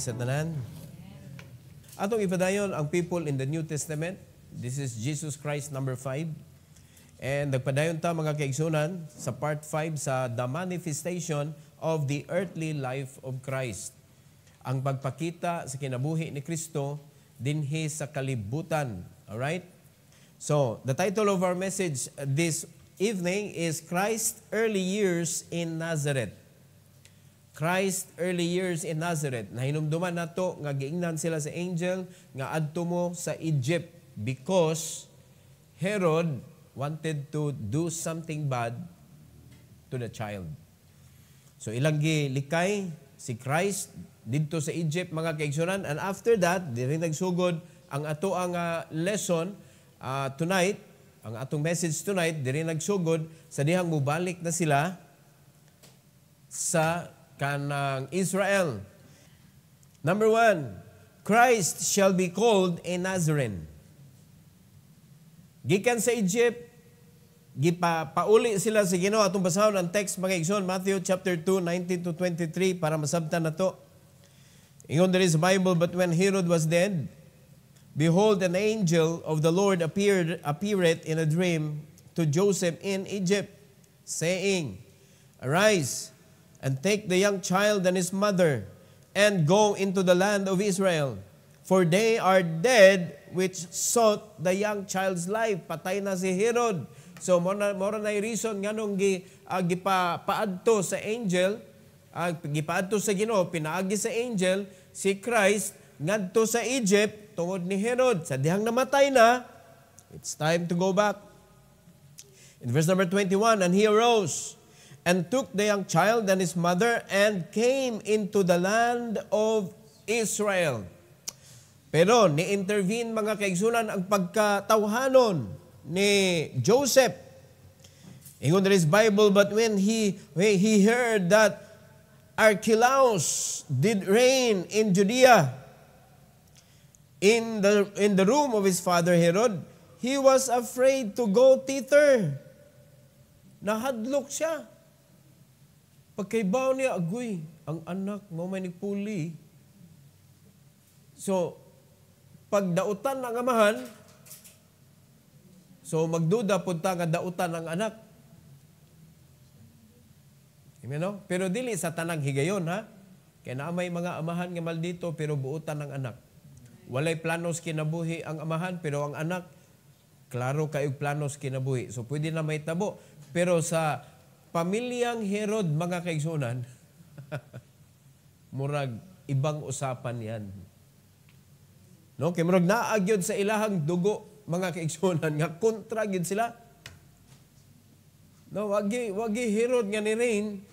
sa tanan. Atong ipadayon ang people in the New Testament. This is Jesus Christ number 5. And nagpadayon ta mga kaigsunan sa part 5 sa The Manifestation of the Earthly Life of Christ. Ang pagpakita sa kinabuhi ni Kristo dinhi sa kalibutan. Alright? So, the title of our message this evening is Christ's Early Years in Nazareth. Christ early years in Nazareth. Nahinumduman nato nga giingnan sila sa angel nga adto mo sa Egypt because Herod wanted to do something bad to the child. So ilang gilikay si Christ didto sa Egypt mga kaigsunan, and after that diri nagsugod ang ato ang lesson tonight, ang atong message tonight diri nagsugod sa dihang mubalik na sila sa kanang Israel. Number 1, Christ shall be called a Nazarene. Gikan sa Egypt, pauli sila sa Ginoo. Atong basahon ang text mga igsoon, Matthew chapter 2, 19 to 23 para masabtan nato. Ingon there is a Bible, but when Herod was dead, behold, an angel of the Lord appeared in a dream to Joseph in Egypt, saying, Arise, and take the young child and his mother, and go into the land of Israel. For they are dead which sought the young child's life. Patay na si Herod. So, mora na reason nga nung gipaadto sa angel, gipaadto sa Ginoo, pinaagi sa angel, si Christ ngadto sa Egypt, tungod ni Herod. Sa dihang namatay na, it's time to go back. In verse number 21, and he arose, and took the young child and his mother, and came into the land of Israel. Pero ni-intervene mga kaigsunan ang pagkatawhanon ni Joseph. Ingon there is Bible, but when he heard that Archelaus did reign in Judea, in the room of his father Herod, he was afraid to go thither. Nahadlok siya. Pagkaibaw niya, agoy, ang anak mo may nagpuli. So, pagdautan ng amahan, so magduda punta nga dautan ng anak. Amen, no? Pero dili sa tanang higayon, ha? Kaya na may mga amahan nga maldito, pero buutan ng anak. Walay planos kinabuhi ang amahan, pero ang anak, klaro kayong planos kinabuhi. So, pwede na may tabo. Pero sa pamilyang Herod, mga kaigsunan, murag ibang usapan yan. No? Kaya murag naagyod sa ilahang dugo, mga kaigsunan, nga kontra gyud sila. No? Wagi Herod nga ni reign,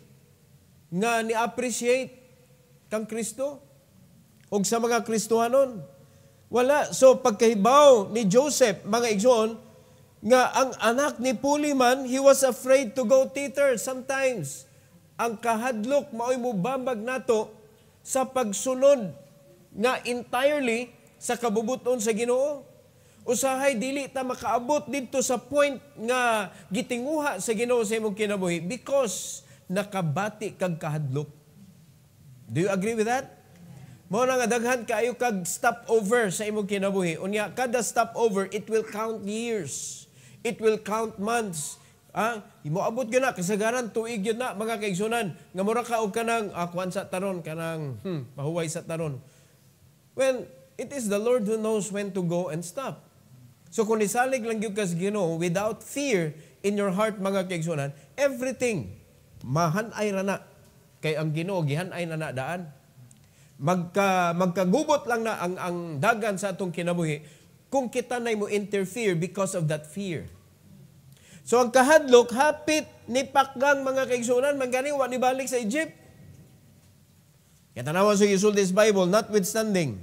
nga ni-appreciate kang Kristo, o sa mga Kristohanon. Wala. So pagkahibaw ni Joseph, mga igsoon, nga ang anak ni Puliman, he was afraid to go thither. Sometimes, ang kahadlok, mao'y mubambag nato sa pagsunod nga entirely sa kabubuton sa Ginoo. Usahay, dili ta makaabot dito sa point nga gitinguha sa Ginoo sa imong kinabuhi because nakabati kag kahadlok. Do you agree with that? Mao na nga daghan kaayo kag stopover sa imong kinabuhi. Unya, kada stopover, it will count years. It will count months. Moabot yun na, kasagaran, tuig yun na, mga kaigsunan. Nga mura ka o kanang, kuwan sa taron, kanang, pahuway sa taron. Well, it is the Lord who knows when to go and stop. So kung isalig lang yung Ginoo, without fear in your heart, mga kaigsunan, everything, mahanay na na. Kay ang Ginoo, gihanay na na daan. Magkagubot lang na ang dagan sa atong kinabuhi, kung kita na mo interfere because of that fear. So ang kahadlok, hapit ni Pakgang mga kaigsunan, mangganing wa ni balik sa Egypt. Kaya tanawan sa isul this Bible, notwithstanding,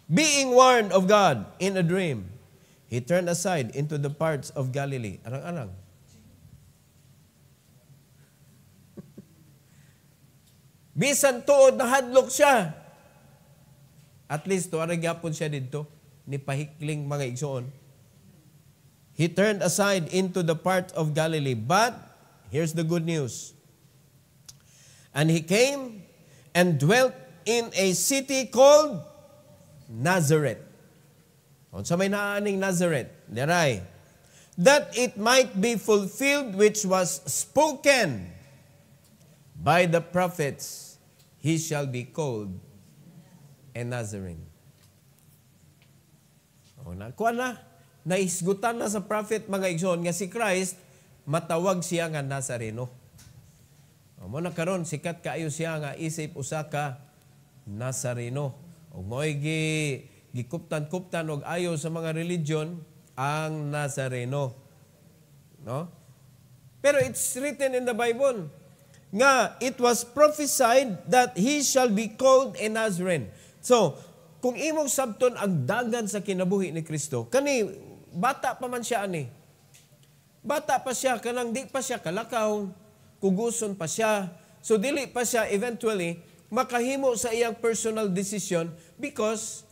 being warned of God in a dream, he turned aside into the parts of Galilee. Arang-arang. Bisan tuod na hadlok siya. At least, tuwarag yapon siya dito. Ni pahikling mga igsoon. He turned aside into the part of Galilee. But, here's the good news. And he came and dwelt in a city called Nazareth. Sa may naaning Nazareth, diray, that it might be fulfilled which was spoken by the prophets, he shall be called a Nazarene. Nakuha na, naisgutan na sa prophet mga igsoon nga si Christ, matawag siya nga Nazareno. Muna karon sikat kaayo siya nga isip usa ka Nazareno. O mo'y gikuptan-kuptan og ayo sa mga religion ang Nazareno. No? Pero it's written in the Bible nga it was prophesied that he shall be called a Nazarene. So, kung imong sabton ang dagan sa kinabuhi ni Kristo, kani bata pa man siya ani. Bata pa siya, kanang di pa siya kalakaw, kuguson pa siya. So dili pa siya eventually makahimo sa iyang personal decision because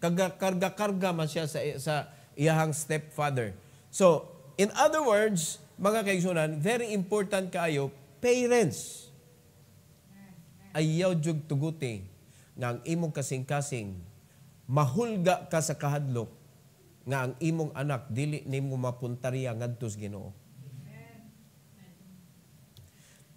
karga-karga man siya sa iyang stepfather. So, in other words, mga kaigsunan, very important kaayo, parents, ayaw jug tuguti nga ang imong kasing-kasing mahulga ka sa kahadlok nga ang imong anak dili nimo mapuntarya ngadto sa Ginoo.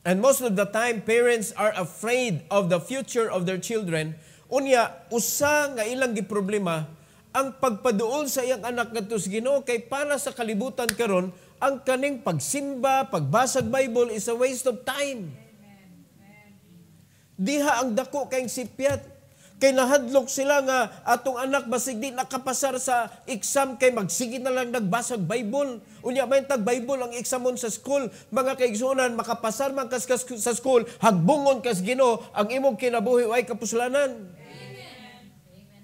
And most of the time, parents are afraid of the future of their children. Unya, usa nga ilang giproblema, ang pagpaduol sa iyang anak ngadto sa Ginoo kay para sa kalibutan karon, ang kaning pagsimba, pagbasag Bible is a waste of time. Diha ang dako kayong sipyat. Kay nahadlok sila nga atong anak basig di nakapasar sa exam kay magsige na lang nagbasag Bible. Unya may tag Bible ang examon sa school. Mga kaigsunan, makapasar man kas sa school, hagbungon kas Ginoo ang imong kinabuhi ay kapusulanan.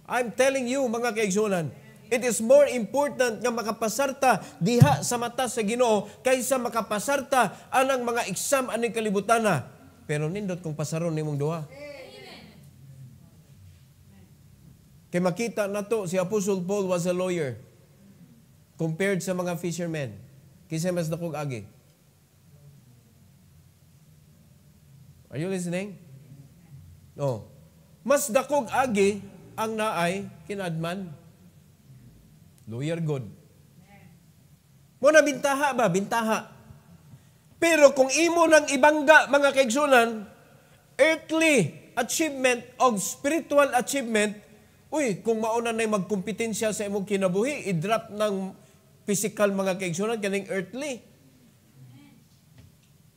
I'm telling you, mga kaigsunan, it is more important nga makapasarta diha sa mata sa Ginoo kaysa makapasarta anang mga exam aning kalibutana. Pero nindot kung pasaron nimong duha. Kay makita nato si Apostle Paul was a lawyer compared sa mga fishermen. Kinsa mas dakog agi? Are you listening? No. Mas dakog agi ang naay kinadman. Lawyer good. Mo na bintaha ba? Bintaha. Pero kung imo nang ibangga mga kaigsunan, earthly achievement o spiritual achievement, uy, kung mauna na magkompetensya sa imong kinabuhi, i-drop ng physical mga kaigsunan, kaning earthly.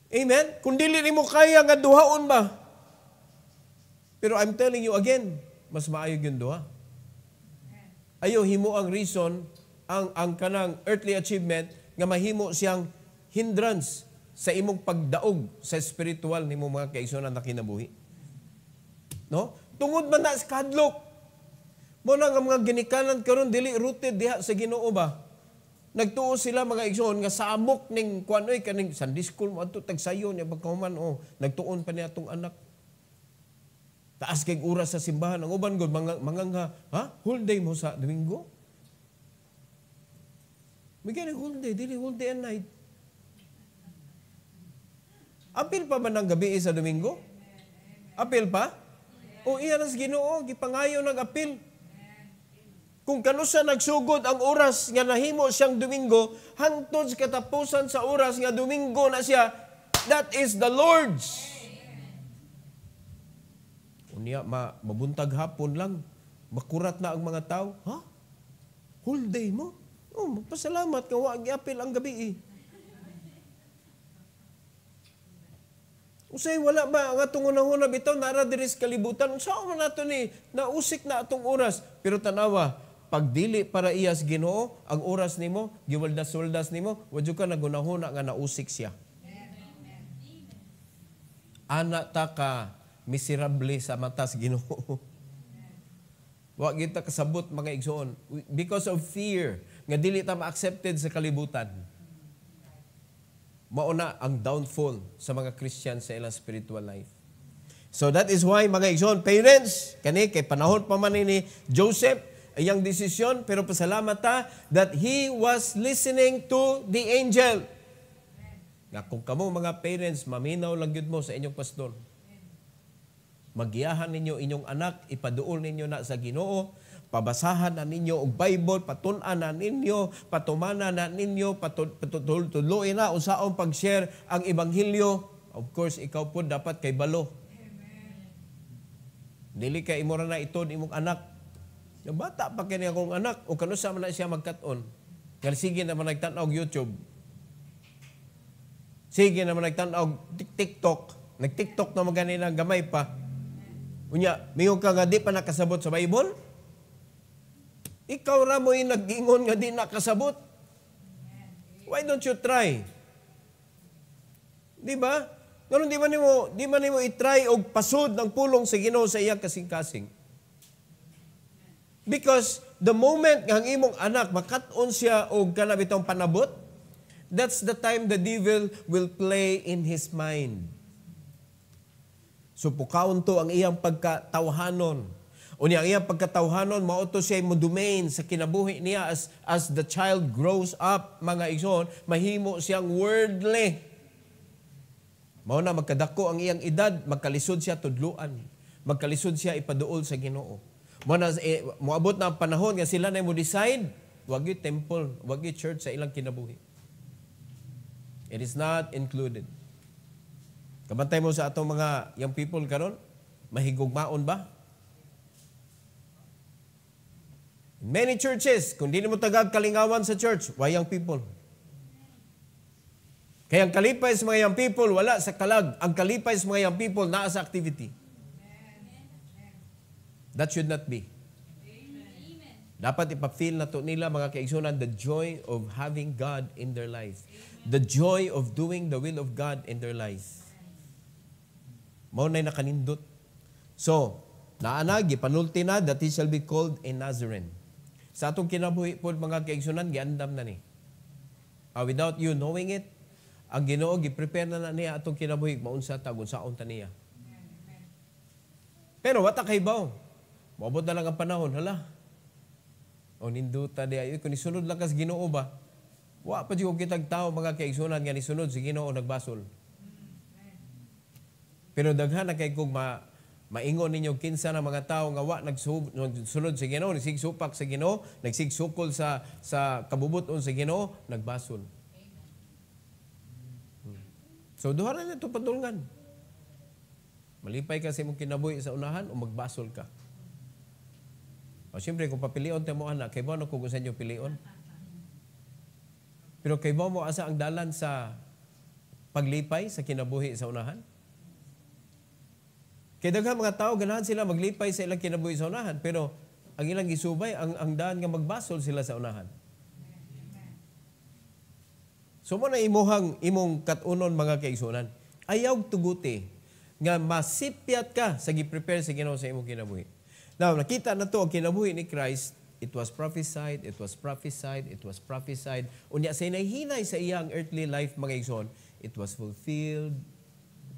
Amen? Kung dili nimo kaya nga duhaon ba? Pero I'm telling you again, mas maayog yung duha. Ayaw himo ang reason, ang kanang earthly achievement, nga mahimo siyang hindrance sa imong pagdaog sa spiritual nimo mga kaigsunan na kinabuhi. No? Tungod man na sa kadlok, mo na nga mga ginikanan karon dili rooted diha sa Ginoo ba? Nagtuo sila mga igsoon nga sa amok ning kuanoy kaning Sunday school mo adto tagsayo niya pagkahuman nagtuon pa niya atong anak. Taas kay oras sa simbahan ang uban gud mga whole day mo sa Domingo. Migay whole day, dili whole day and night. Apil pa ba ng gabi sa Domingo? Apil pa? O iya nas Ginoo gipangayo ng apil. Kung kano siya nagsugod ang oras nga nahimo siyang Domingo, hangtod sa katapusan sa oras nga Domingo na siya, that is the Lord's. Unya, mabuntag hapon lang, makurat na ang mga tao. Ha? Whole day mo? Oh, magpasalamat ka, wag i-apil ang gabi eh. Usay wala ba ang atong unang-una bitaw nara diri sa kalibutan? Unsa man nato ni nausik na atong oras, pero tanawa pagdili para iyas Ginoo, ang oras nimo, giwaldas-waldas nimo, wadyo ka nagunahuna nga nausik siya. Ana ta ka miserable sa mata sa Ginoo. Wa kita kasabot mga igsoon because of fear nga dili ta ma-accepted sa kalibutan. Mauna ang downfall sa mga Christian sa ilang spiritual life. So that is why mga igsoon, parents, kani kay panahon pa man ni Joseph, iyang desisyon, pero pasalamat ta that he was listening to the angel. Nga kung kamo mga parents, maminaw lang yun mo sa inyong pastor. Magiyahan ninyo inyong anak, ipaduol ninyo na sa Ginoo, pabasahan na ninyo og Bible, patun-an na ninyo, patumana na ninyo, patuloy na usaon pag-share ang ebanghelyo. Of course, ikaw po dapat kay balo. Dili kay imo ra na itod imong anak. Yung bata pa kini akong anak o kanusa man na siya magkat-on. Nga sige naman nagtan-aw og YouTube. Sige naman nagtan-aw og TikTok. Nag-TikTok na maganina gamay pa. Unya, mingon ka nga di pa nakasabot sa Bible? Ikaw ra mo yung nag-ingon nga di nakasabot. Why don't you try? Di ba? Ngayon di man nimo i-try og pasud ng pulong sa Ginoo sa iyang kasing-kasing. Because the moment nga ang imong anak makat-on siya og kanabitong panabot, that's the time the devil will play in his mind. So pukaon to ang iyang pagkatawhanon. Unya ang iyang pagkatawhanon mauto siya mo domain sa kinabuhi niya as the child grows up, mga igsoon, mahimo siyang worldly. Mao na magkadako ang iyang edad, magkalisod siya tudluan. Magkalisod siya ipaduol sa Ginoo. Moabot na ang panahon nga sila na mo decide, wag yung temple, wag yung church sa ilang kinabuhi. It is not included. Kabantay mo sa atong mga young people karon, mahigugmaon ba? In many churches, kung di mo tagag kalingawan sa church, why young people? Kaya ang kalipay sa mga young people, wala sa kalag. Ang kalipay sa mga young people, naa sa activity. That should not be. Dapat ipapfeel na to nila, mga kaigsunan, the joy of having God in their life. The joy of doing the will of God in their life. Mao na'y nakanindot. So, naanagi, panulti na, that he shall be called a Nazarene. Sa atong kinabuhi po, mga kaigsunan, giandam na ni. Without you knowing it, ang Ginoo gi-prepare na niya atong kinabuhi, maunsa ta, unsaon ta niya. Pero wata kay baw. Maabot na lang ang panahon, hala. O ninduta di ayo, kung isunod lang kas Ginoo ba? Wa pa jud kitag tao mga kaigsunan nga nisunod si Ginoo nagbasol. Pero daghan na kay kung maingon ninyo kinsa na mga tao nga wa nagsunod sa Ginoo, nagsigsupak sa Ginoo, nagsigsukol sa kabubuton sa Ginoo, nagbasol. So duha na ito padulngan. Malipay ka sa imong kinabuhi sa unahan o magbasol ka. O siyempre kung papilion tayo mo anak, kay ba kung gusto nyo pilion? Pero kay ba mo asa ang dalan sa paglipay sa kinabuhi sa unahan? Kaya daghang mga tao, ganahan sila maglipay sa ilang kinabuhi sa unahan, pero ang ilang gisubay, ang daan nga magbasol sila sa unahan. So mo na imong katunon mga kaigsunan, ayaw tuguti nga masipyat ka sa gi-prepare sa Ginoo sa imong kinabuhi. Now, nakita na to ang kinabuhi ni Christ, it was prophesied, it was prophesied, it was prophesied. Unya sa hinay sa iyang earthly life mga igsoon, it was fulfilled.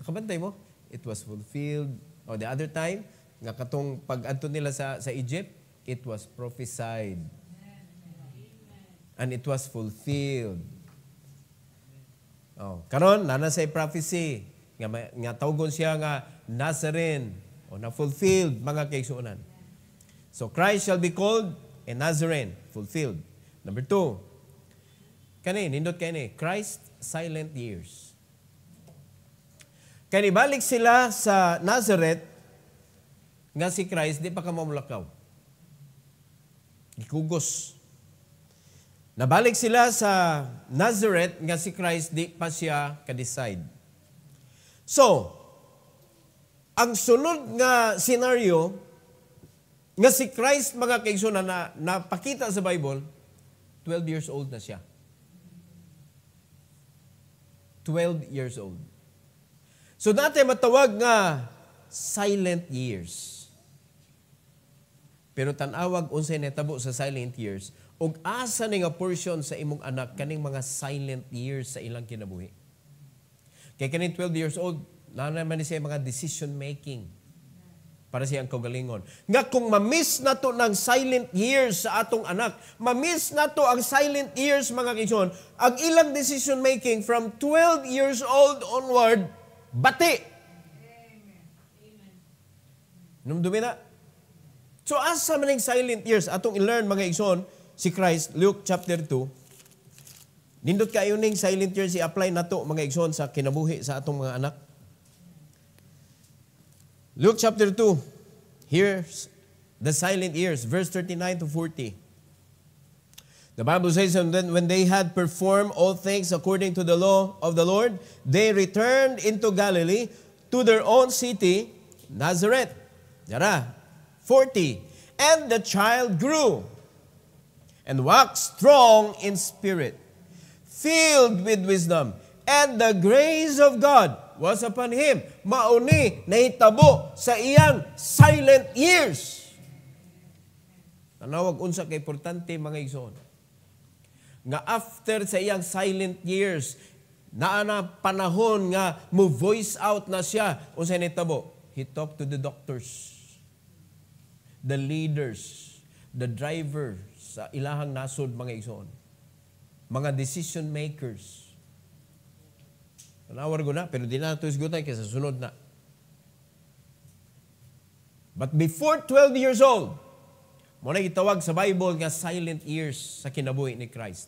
Nakabantay mo? It was fulfilled. O the other time, nga katong pag-adto nila sa Egypt, it was prophesied. And it was fulfilled. Oh, karon nana say prophecy nga tawgon siya nga Nazarene o na fulfilled mga kaigsuonan. So Christ shall be called a Nazarene, fulfilled. Number 2. Nindot kani, Christ silent years. Kani balik sila sa Nazareth nga si Christ di pa ka mamulakaw. Gikugos. Nabalik sila sa Nazareth nga si Christ di pa siya ka-decide. So, ang sunod nga scenario nga si Christ mga kaigsunan na napakita sa Bible, 12 years old na siya. 12 years old. So dati matawag nga silent years. Pero tanawag unsay natabo sa silent years, ug asa ni nga portion sa imong anak kaning mga silent years sa ilang kinabuhi. Kay kaning 12 years old, naman siya mga decision making para siyang kaugalingon. Nga kung ma-miss na to ng silent years sa atong anak, ma-miss na to ang silent years mga kaigsoon, ang ilang decision making from 12 years old onward, bati. Numdumi na. So asa man yung silent years atong i-learn mga igsoon si Christ, Luke chapter 2. Nindot kayo ning silent years i-apply nato mga igsoon sa kinabuhi sa atong mga anak. Luke chapter 2. Here's the silent years, verse 39 to 40. The Bible says, and then when they had performed all things according to the law of the Lord, they returned into Galilee to their own city, Nazareth. Yara, 40. And the child grew and waxed strong in spirit, filled with wisdom, and the grace of God was upon him. Mauni nahitabo sa iyang silent years. Tanawag unsa kay importante mga igsoon. Nga after sa iyang silent years, naa na panahon nga mo voice out na siya. Unsay nahitabo? He talked to the doctors, the leaders, the drivers sa ilahang nasod mga igsoon. Mga decision makers. Tanawar ko na, pero di na ito isgutan kasi sunod na. But before 12 years old, mo na itawag sa Bible nga silent years sa kinabuhi ni Christ.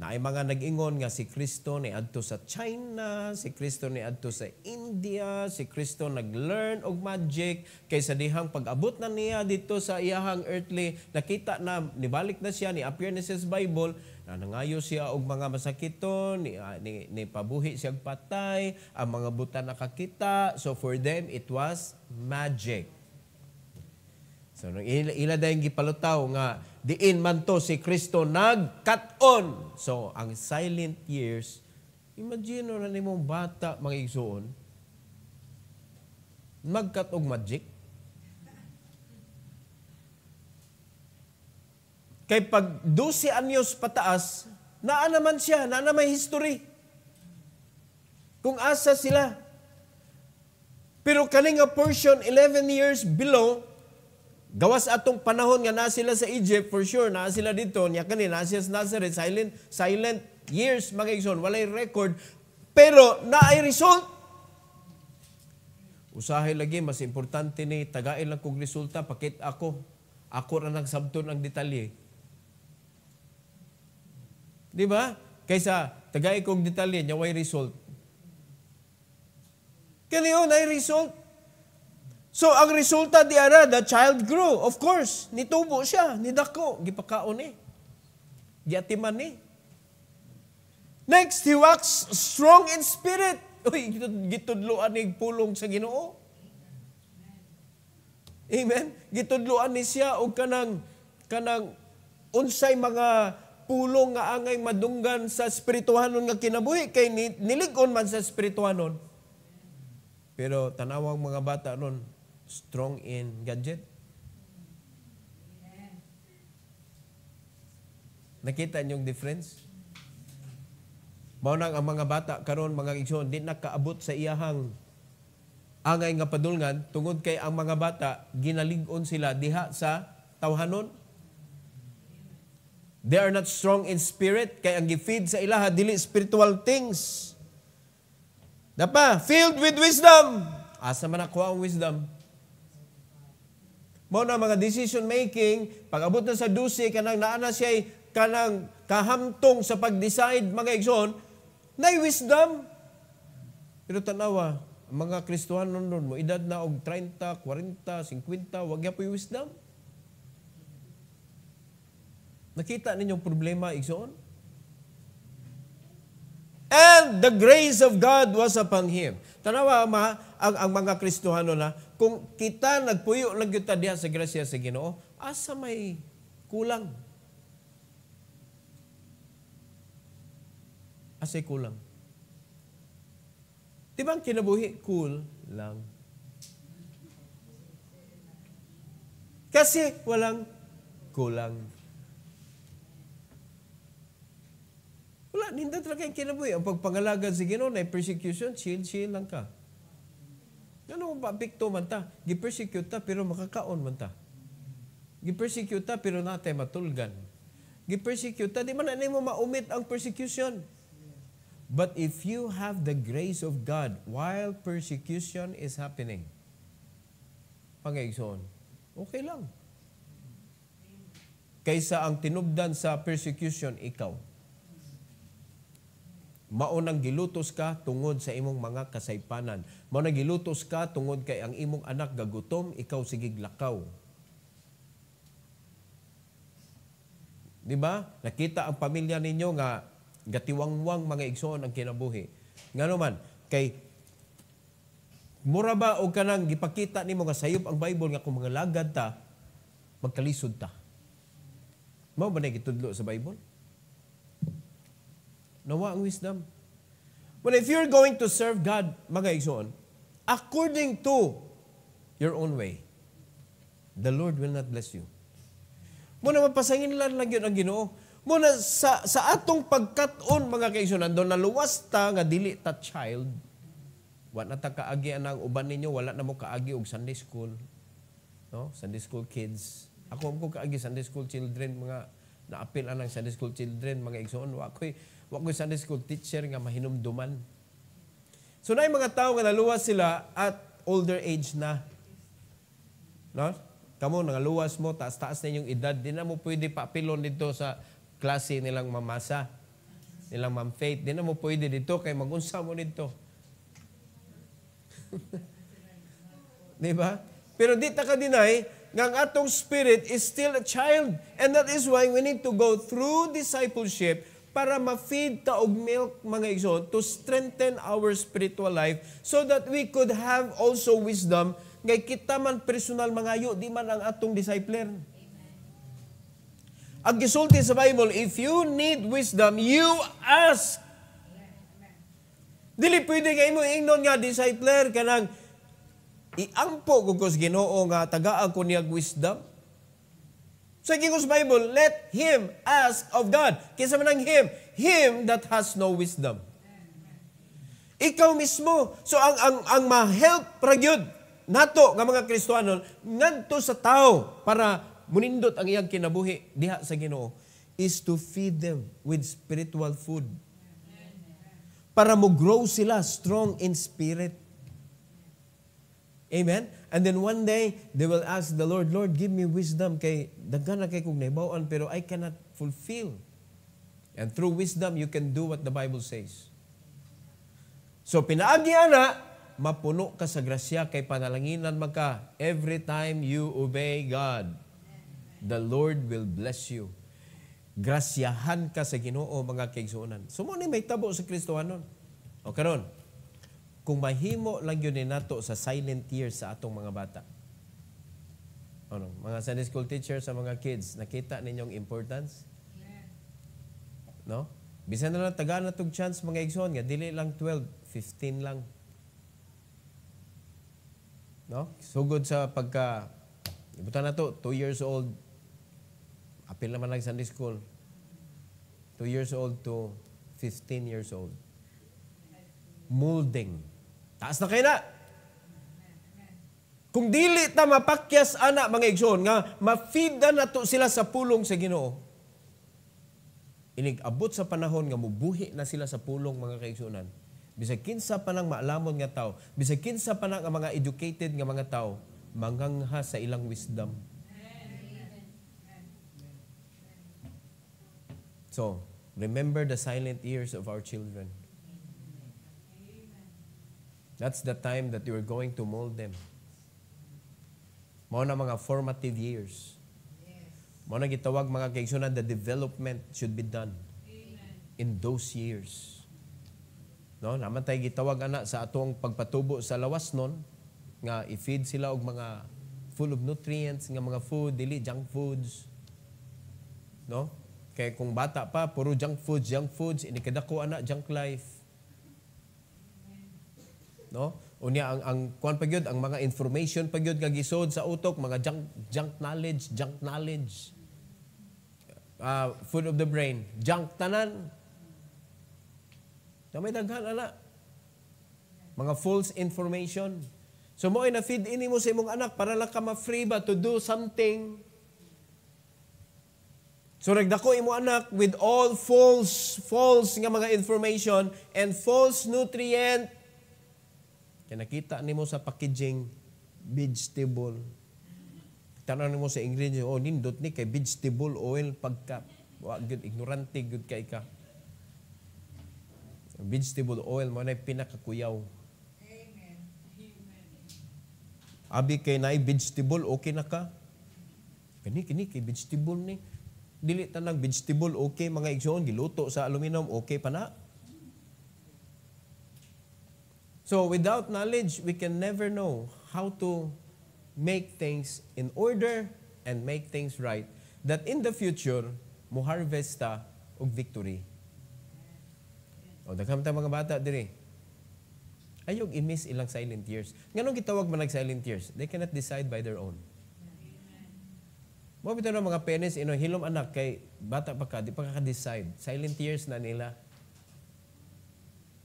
Na ay mga nag-ingon nga si Kristo ni adto sa China, si Kristo ni adto sa India, si Kristo nag-learn og magic kaysa dihang pag-abot na niya dito sa iyahang earthly, nakita na nibalik na siya ni appear na sa Bible na nangayo siya og mga masakiton, ni pabuhi siya patay, ang mga buta nakakita. So for them it was magic. So ila dayong gipalutaw nga diin man to si Kristo nag-cut-on. So ang silent years, imagine na nimong bata mga igsoon mag-cut og magic. Kay pag 12 anyos pataas, naa naman siya, naa na may history. Kung asa sila. Pero kaning nga portion 11 years below, gawas atong panahon nga na sila sa Egypt, for sure, na sila dito, niya kanina, siya sa Nazareth, silent years, mga igsoon, walay record, pero naay result. Usahay lagi, mas importante ni, tagain lang kong resulta, pakit ako ra nagsabton ang detalye. Di ba? Kaysa, tagain kong detalye, niya way result. Kaniyo, naay result. So, ang resulta di ara, the child grew. Of course, nitubo siya, nidako, gipakaon eh. Giatiman eh. Next, he waxed strong in spirit. Uy, gitudloan ni pulong sa Ginoo. Amen? Gitudloan ni siya o kanang unsay mga pulong nga angay madunggan sa espirituhanon nga kinabuhi, kay nilig-on man sa espirituhanon. Pero tanawang mga bata nun, strong in gadget. Nakita niyong difference? Mao nang ang mga bata karon mga igsoon di nakaabot sa iyahang angay nga padulngan tungod kay ang mga bata ginalig-on sila diha sa tawhanon. They are not strong in spirit kay ang gifeed sa ilaha dili spiritual things. Dapa, filled with wisdom. Asa man nakuha ang wisdom? Mao na mga decision making, pag abot na sa 12, kanang naana siya kanang kahamtong sa pag-decide mga igsoon, nay wisdom. Pero tanawa, ang mga Kristohano nun mo, edad na og 30, 40, 50, wag ya po yung wisdom. Nakita ninyong problema, igsoon? And the grace of God was upon him. Tanawa, ang mga Kristohano na, kung kita nagpuyo lang kita diha sa grasya sa Ginoo, asa may kulang? Asay kulang. Di ba ang kinabuhi? Cool lang. Kasi walang kulang. Wala, hindi talaga yung kinabuhi. Ang pagpangalagan sa Ginoo na persecution, chill lang ka. Ano ba, pikto man ta? Gipersecute ta, pero makakaon man ta. Gipersecute ta, pero natay matulgan. Gipersecute ta, di man na mo maumit ang persecution. But if you have the grace of God while persecution is happening, Pangigsoon, okay lang. Kaysa ang tinubdan sa persecution, ikaw. Maunang gilutos ka tungod sa imong mga kasaypanan. Maunang gilutos ka tungod kay ang imong anak gagutom, ikaw sigig lakaw. Di ba? Nakita ang pamilya ninyo nga gatiwangwang mga igsoon ang kinabuhi. Nga naman, kay mura ba o kanang gipakita nimo nga sayop ang Bible nga kung mga lagad ta, magkalisod ta. Mao ba na gitudlo sa Bible? Nawa ang wisdom. But if you're going to serve God, mga igsoon, according to your own way, the Lord will not bless you. Muna mapasangin lang yun ang Ginoo. Muna sa atong pagkaton, mga kaigsoon, doon naluwas ta nga dili ta child, wala na ta kaagi ang uban ninyo, wala na mo kaagi og Sunday school. No? Sunday school kids. Ako ko kaagi Sunday school children, mga naapil anang Sunday school children, mga igsoon. Wakoy Sunday school teacher nga mahinumduman. So na mga tao nga naluwas sila at older age na. No? Kamo nangaluwas mo, taas-taas na yung edad, di na mo pwede paapilon dito sa klase nilang mamasa, nilang Ma'am Faith. Di na mo pwede dito kay magunsa mo dito. Di ba? Pero di ta ka deny nga ang atong spirit is still a child. And that is why we need to go through discipleship para ma-feed ta og milk, mga igsoon, to strengthen our spiritual life so that we could have also wisdom ngay kita man personal mangayo, di man ang atong discipler. Ang gisulti sa Bible, if you need wisdom, you ask. Dili pwede kayo mo ingnon nga discipler kanang iampo ko kus Ginoo nga tagaan ko niyag wisdom. Sa King's Bible, let him ask of God. Kinsa man ang him that has no wisdom. Ikaw mismo. So ang ma-help ra gyud nato nga mga Kristiyano ngadto sa tao para munindot ang iyang kinabuhi diha sa Ginoo is to feed them with spiritual food. Para mo grow sila strong in spirit. Amen? And then one day, they will ask the Lord, Lord, give me wisdom kay daghan na kay kong nahibawan pero I cannot fulfill. And through wisdom, you can do what the Bible says. So, pinaagi ana, mapuno ka sa grasya kay panalanginan magka. Every time you obey God, the Lord will bless you. Grasyahan ka sa Ginoo, mga kaigsuonan. So, mo ni may tabo sa Kristohanon. O karon, kung mahimo lang yun nato sa silent years sa atong mga bata. Ano, mga Sunday school teachers sa mga kids, nakita ninyong importance? No? Bisan na lang tagaan na tong chance mga igsoon nga dili lang 12, 15 lang. No? Sugod sa pagka ibutan na to 2 years old. Apil naman lang Sunday school. 2 years old to 15 years old. Molding. Taas na kayo na. Kung dili ta mapakyas ana mga igsoon nga ma-feed na to sila sa pulong sa Ginoo. Inig-abot sa panahon nga mubuhi na sila sa pulong mga kaigsuonan. Bisag kinsa pa nang maalamon nga tao, bisag kinsa pa nang mga educated nga mga tao, mangangha sa ilang wisdom. So, remember the silent ears of our children. That's the time that you are going to mold them. Mao na mga formative years. Mao na gitawag mga kaigsuonan, the development should be done in those years. No, naman tay gitawag ana sa atong pagpatubo sa lawas nun nga i-feed sila og mga full of nutrients nga mga food, dili junk foods. No? Kay kung bata pa puro junk foods, inikadako ana junk life. No? Unya ang kuan pa gyud ang mga information pa gyud nga gisod sa utok, mga junk knowledge. Food of the brain, junk tanan. Na may daghan ana. Mga false information. So mo ay na-feed ini mo sa imong anak para lang ka ma-free ba to do something. So nagdako imo anak with all false nga mga information and false nutrient. Kaya nakita nimo sa packaging, vegetable. Tanan mo sa ingredient, nindot ni kay vegetable oil pagka. Wa gyud ignorante gyud kay ka. Vegetable oil mo na pinakakuyaw. Amen. Abi kay naay vegetable, okay na ka. Kini kay vegetable ni. Dili tanang vegetable, okay mga igsoon, giluto sa aluminum, okay pa na. So without knowledge, we can never know how to make things in order and make things right. That in the future, mo harvest ta og victory. O, daghang mga bata diri. Ayog i-miss ilang silent years. Nganong gitawag man silent years? They cannot decide by their own. Mo bitaw mga parents hilom anak kay bata pa ka, di pa ka-decide. Silent years na nila.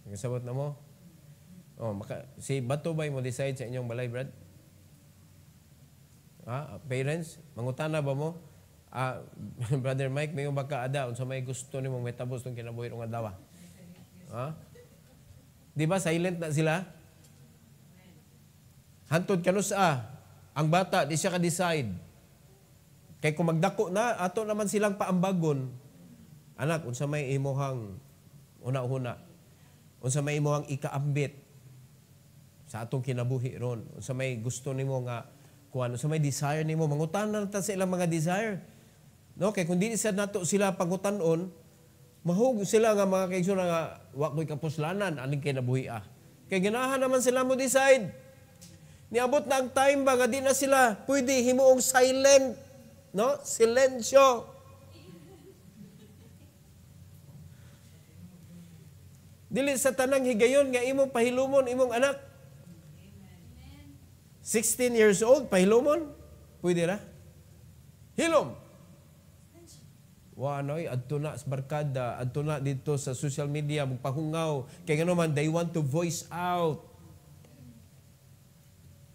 Ngasabot na mo? Si Bato ba mo decide sa inyong balay, Brad? Parents, mangutana ba mo? Brother Mike, may baka ada unsa may gusto nimong metabos tong kinabuhi nga dawa. Di ba silent na sila? Hantod kanusa, ang bata di siya ka-decide. Kay kung magdako na, ato naman silang paambagon. Anak, unsa may imuhang una-una. Unsa may imuhang ikaambit sa atong kinabuhi ron. Unsa may gusto nimo nga kuan, unsa may desire nimo, mangutanan ta sa ilang mga desire. No, kay kun di sa nato sila pangutan-on, mahug sila nga mga kaigsoon nga wa koy kapuslanan aning kinabuhi. Kay ganahan naman sila mo decide. Niabot na ang time ba nga di na sila pwede himuong silent. No? Silensyo. Dili sa tanang higayon nga imong pahilumon imong anak. 16 years old, pahilumon? Pwede ra? Hilom. Wanoy, adto na sa barkada, adto na dito sa social media, magpahungaw. Kaya nga naman, they want to voice out.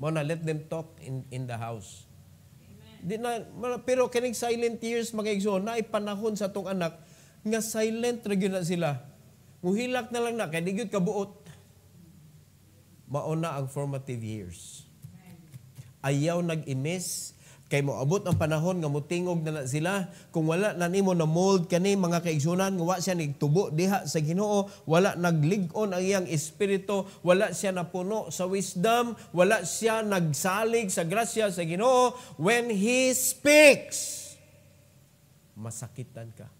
Muna, let them talk in the house. Di na, pero kining silent years, mga igsoon, na ipanahon sa tong anak, nga silent regyo na sila. Muhilak na lang na, kaya di gyud kabuot. Mauna ang formative years. Ayaw nag-imis, kay moabot ang panahon nga mutingog na sila. Kung wala na nimo na mold kani mga kaigsunan, nga wa siya nigtubo diha sa Ginoo, wala naglig-on ang iyang espiritu, wala siya napuno sa wisdom, wala siya nagsalig sa grasya sa Ginoo, when He speaks, masakitan ka.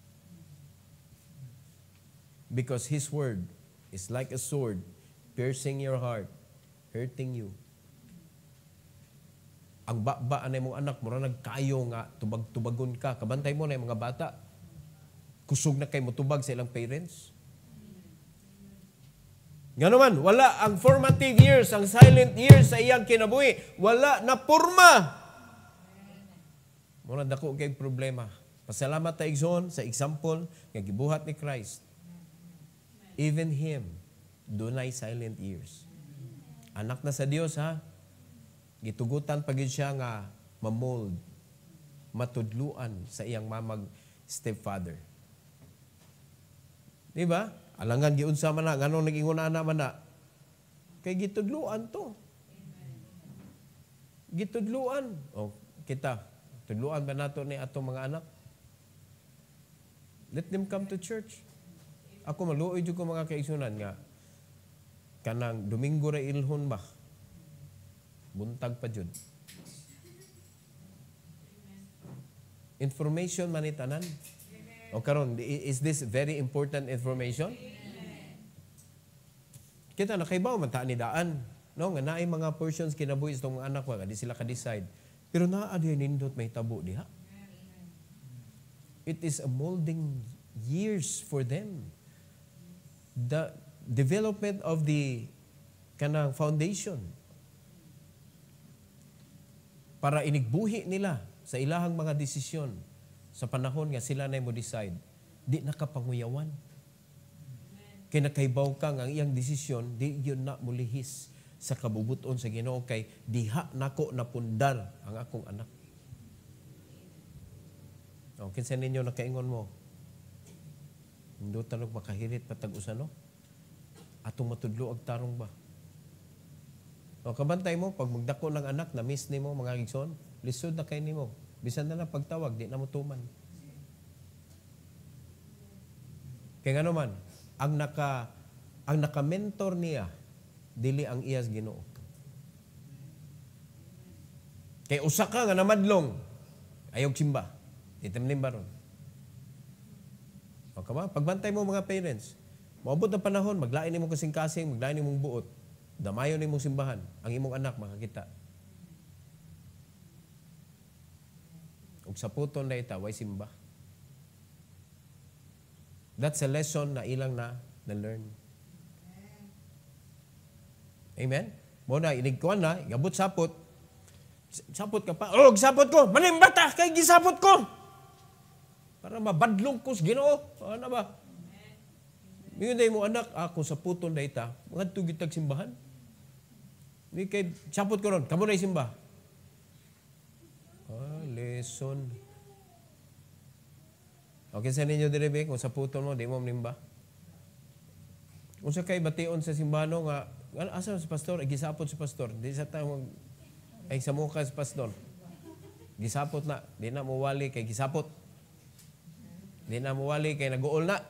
Because His word is like a sword, piercing your heart, hurting you. Ang baan na mong anak, mura nagkayo nga, tubag-tubagon ka. Kabantay mo na yung mga bata. Kusog na kayo mutubag sa ilang parents. Nga naman, wala ang formative years, ang silent years sa iyang kinabuhi. Wala na porma. Mura dako kay problema. Pasalamat ta igsoon sa example nga gibuhat ni Christ. Even Him, dunay silent years. Anak na sa Dios, ha? Gitugutan pagid siya nga mamold, matudluan sa iyang mamag stepfather. Di ba? Alangan giunsa man na, nganong nag-ingon ana man na. Kay gitudluan to. Gitudluan. Kita, tudluan ba nato ni atong mga anak? Let them come to church. Ako maluoy jud ko mga kaigsunan nga kanang Domingo ra ilhon ba? Buntag pa jud. Information manitanan. O karon, is this very important information? Kita nakaibaw man ta ni daan, no? Nga naay mga portions kinabuhi sa mga anak wa, di sila ka-decide. Pero naa diha nindot may tabo diha. It is a molding years for them. The development of the kanang foundation para inigbuhi nila sa ilahang mga desisyon sa panahon nga sila na mo decide, di nakapanguyawan. Kaya nakaibaw ka ang iyang desisyon, di yun na mulihis sa kabubuton sa Ginoo kay diha nako napundar ang akong anak. Kinsa ninyo nakaingon mo? Hindi tanong makahirit patag usano? Atong matudlo ag tarong ba? O kabantay mo, pag magdako ng anak, na-miss ni mo, mga igsoon, lisod na kay ni mo. Bisan na lang pagtawag, di na mo tuman. Kaya nga naman, ang naka-mentor niya, dili ang iyas Ginoo. Kay usa ka nga namadlong, ayog simba. Itamlim ba ron? O ka ba? Pagbantay mo mga parents, maabot na panahon, maglain ni mo kasing-kasing, maglain ni mong buot. Damayon ni mong simbahan, ang imong anak makakita. Ug sa puton na ita, way simba. That's a lesson na ilang na-learn. Amen? Muna, inigkuhan na, gabot sapot. Sapot ka pa. Oh, gisapot ko! Manimbata! Kay gisapot ko! Para mabadlong ko sa Ginoo. Ano ba? Ngayon na mo anak, ako sa puton na ita, mga tugitag simbahan. Hindi kay, sapot ko ron, kamo na simba. Lesson. Okay sa ninyo direbe, kung sa puton mo, di mo manimba. Kung sa kay bation sa simbahan nga, asa sa pastor, gisapot sa pastor. Di sa tayo ay sa mukha sa pastor. Gisapot na, di na muwali kay gisapot. Di na muwali kay naguol na.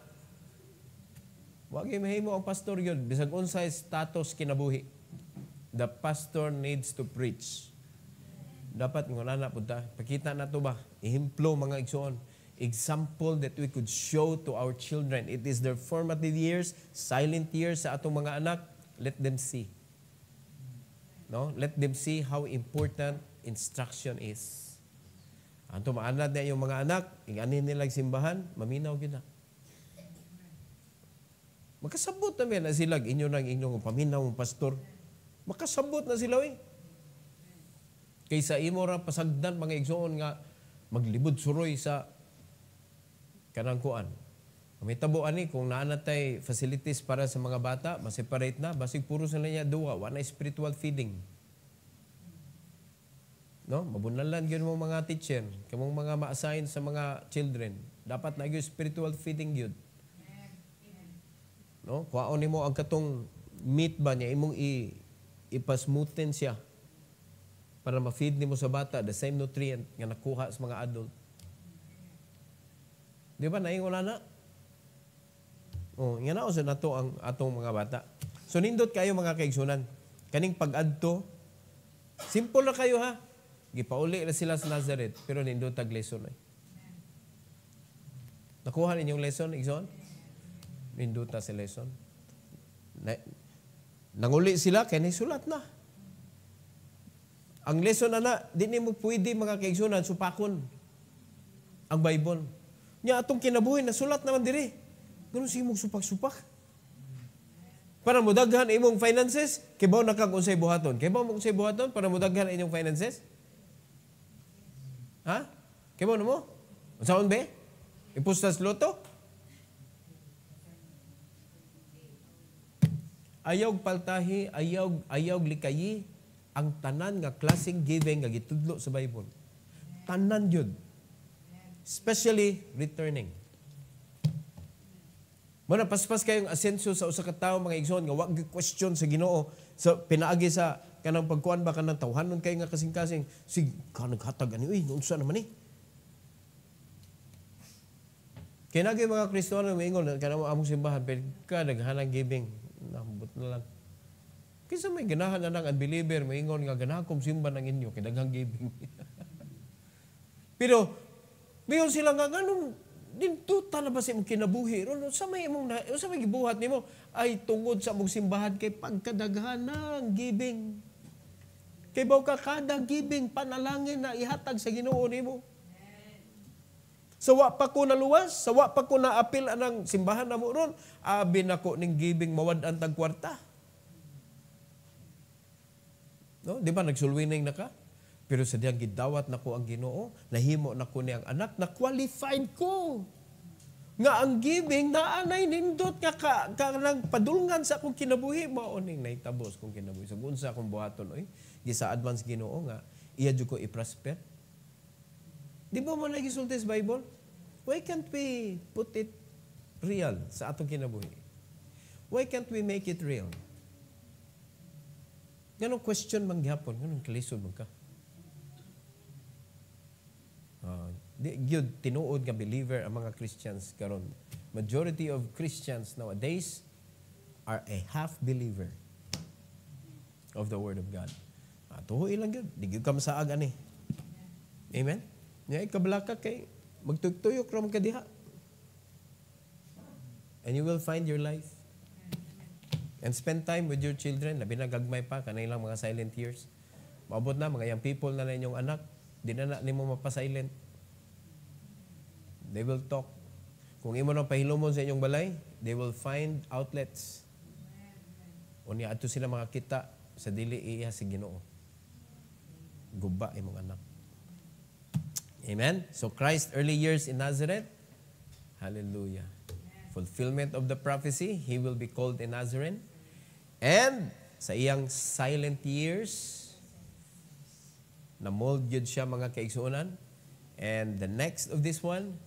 Wag mahimo ang pastor yun. Bisag unsay status kinabuhi. The pastor needs to preach. Dapat nguna na punta. Pakita na to ba? Ihimplo mga igsoon. Example that we could show to our children. It is their formative years, silent years sa atong mga anak. Let them see. No? Let them see how important instruction is. Anto maanad na yung mga anak, inganin nilang simbahan, maminaw yun na. Makasabot na sila, inyo nang inyong paminaw ng pastor. Makasabot na sila eh. Kaysa imo ra pasagdan mga igsoon nga maglibod suroy sa kanang kuan. May tabuan ni kung naanatay facilities para sa mga bata, ma-separate na, basig puro sa niya duwa, wala spiritual feeding. No, mabunalan gyud mo mga teacher, kamong mga ma-assign sa mga children. Dapat na gyud spiritual feeding gyud. No, kuhaon nimo ang katong meat ba niya imong ipasmooten siya para ma-feed nimo sa bata the same nutrient nga nakuha sa mga adult. Di ba naingon na? Oh, nga na sa nato ang atong mga bata. So nindot kayo mga kaigsunan. Kaning pag-adto, simple na kayo ha. Gipauli na sila sa Nazareth, pero nindot tag lesson ay. Nakuha ninyong lesson, igsoon? Nindot ta sa lesson. Nanguli sila kay nisulat na. Ang lesson na di nimo pwede mga kaigsunan supakon ang Bible. Nya atong kinabuhi nasulat naman diri. Ganun si imong supak-supak. Para mo daghan imong finances, kibaw na kag unsay buhaton. Kibaw mo unsay buhaton para mo daghan inyong finances? Ha? Kibaw na mo? Unsaon be? Ipustas loto? Ayaw paltahi, ayaw likayi ang tanan nga klaseng giving nga gitudlo sa Bible. Tanan jud. Especially returning. Muna paspas kayong asenso sa usa ka tawo mga igsoon nga wag question sa Ginoo sa pinaagi sa kanang pagkuan ba kanang tawhanon kay nga kasing-kasing sig kanang hatag ani uy unsa naman ni. Kaya nagay mga Kristiyano maingon kanang among simbahan pero ka daghanang giving nambot na lang. Kaysa may ganahan na ng unbeliever maingon nga ganahan kong simba ng inyo kay daghang giving. Pero mayon sila nga ganun dinto ta na ba sa imong kinabuhi ron sa may gibuhat nimo ay tungod sa imong simbahan kay pagkadaghan ng giving. Kay baw ka kada giving panalangin na ihatag sa Ginoo nimo. Sawa pa ko naluwas, sawa pa ko naapil anang simbahan namo ron, abi nako ning giving mawad-an tag kwarta. No, di ba nagsulwining na ka? Pero sa diyang gidawat nako ang Ginoo, nahimo nako niyang anak, na qualified ko. Nga ang giving naanay nindot nga kanang padulngan sa akong kinabuhi mao ning nahitabos kong kinabuhi. Sa unsa akong buhaton oy, gisa advance Ginoo nga iya jud ko i-prosper. Di ba mo nagisulti sa Bible? Why can't we put it real sa atong kinabuhi? Why can't we make it real? Ganong question man gyapon, ganong kalisod man ka. Gyud tinuod nga believer ang mga Christians karon. Majority of Christians nowadays are a half believer of the Word of God. Tuhoy lang gyud, di gyud ka masaag ani. Amen. Nya ikabalaka kay magtuyok ra man ka diha. And you will find your life. And spend time with your children. Labi na gagmay pa, kanay lang mga silent years. Maabot na, mga young people na inyong anak, di na nimo mapasilent. They will talk. Kung imo nang pahilomon sa inyong balay, they will find outlets. Unya ato sila makakita sa dili iya si Ginoo. Guba imong anak. Amen? So Christ early years in Nazareth, hallelujah. Fulfillment of the prophecy, He will be called a Nazarene. And sa iyang silent years, na-mold yun siya mga kaigsuunan. And the next of this one,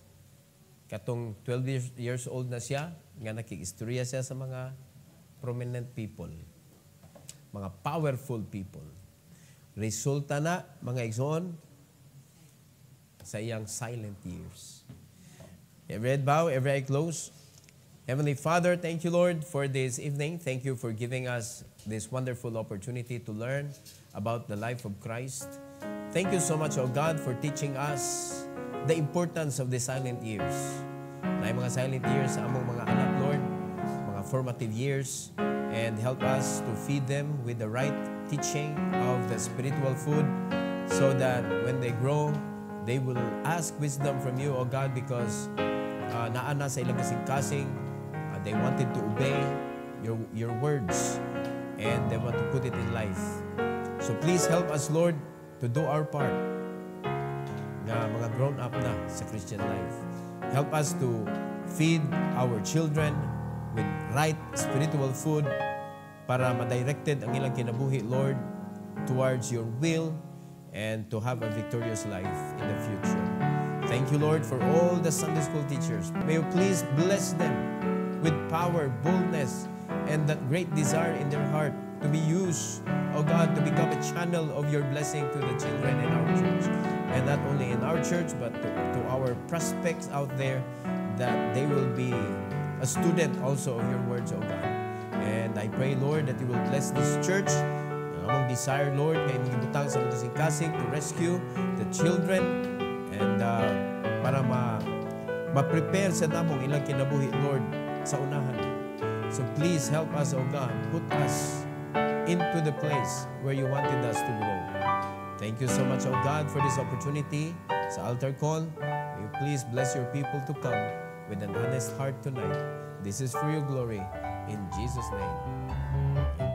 katong 12 years old na siya, nga nakikistorya siya sa mga prominent people, mga powerful people. Resulta na, mga igsoon, sa iyang silent years. Every head bow, every eye close. Heavenly Father, thank you, Lord, for this evening. Thank you for giving us this wonderful opportunity to learn about the life of Christ. Thank you so much, O God, for teaching us the importance of the silent years. Na mga silent years sa among mga anak, Lord, mga formative years, and help us to feed them with the right teaching of the spiritual food so that when they grow, they will ask wisdom from you, O God, because naana sa ilang kasing-kasing, they wanted to obey your words and they want to put it in life. So please help us, Lord, to do our part na mga grown up na sa Christian life. Help us to feed our children with right spiritual food para ma-directed ang ilang kinabuhi, Lord, towards your will and to have a victorious life in the future. Thank you, Lord, for all the Sunday school teachers. May you please bless them with power, boldness, and that great desire in their heart to be used, oh God, to become a channel of your blessing to the children in our church. And not only in our church, but to our prospects out there, that they will be a student also of your words, oh God. And I pray, Lord, that you will bless this church. Ang among desire, Lord, kay nagibutang sa kasing-kasing to rescue the children and para ma-prepare sa namong ilang kinabuhi, Lord, sa unahan. So please help us, O God. Put us into the place where you wanted us to grow. Thank you so much, O God, for this opportunity sa altar call. May you please bless your people to come with an honest heart tonight. This is for your glory. In Jesus' name.